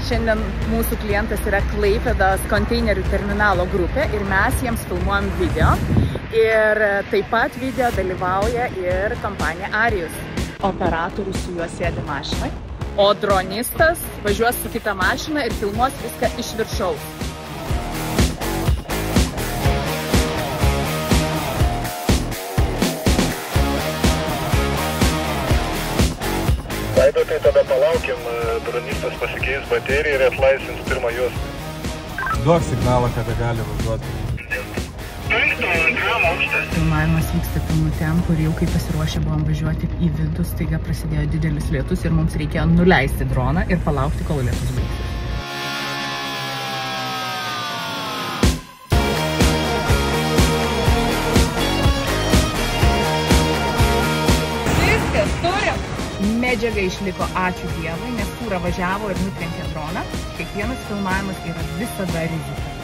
Šiandien mūsų klientas yra Klaipėdos konteinerių terminalo grupė ir mes jiems filmuojam video. Ir taip pat video dalyvauja ir kompanija Arijus. Operatorius su juo sėdi mašinai, o dronistas važiuos su kita mašina ir filmuos viską iš viršaus. Vaido, tai tada palaukim, dronistas pasikeis bateriją ir atlaisvins pirmą juostą. Duok signalą, kada gali važiuoti. Filmavimas vyksta pilnu tempu ir jau kai pasiruošę buvom važiuoti į vidų, staiga prasidėjo didelis lietus ir mums reikėjo nuleisti droną ir palaukti, kol lietus baigsis. Viskas, turim! Medžiaga išliko, ačiū Dievui, nes fūra važiavo ir nutrenkė droną. Kiekvienas filmavimas yra visada rizika.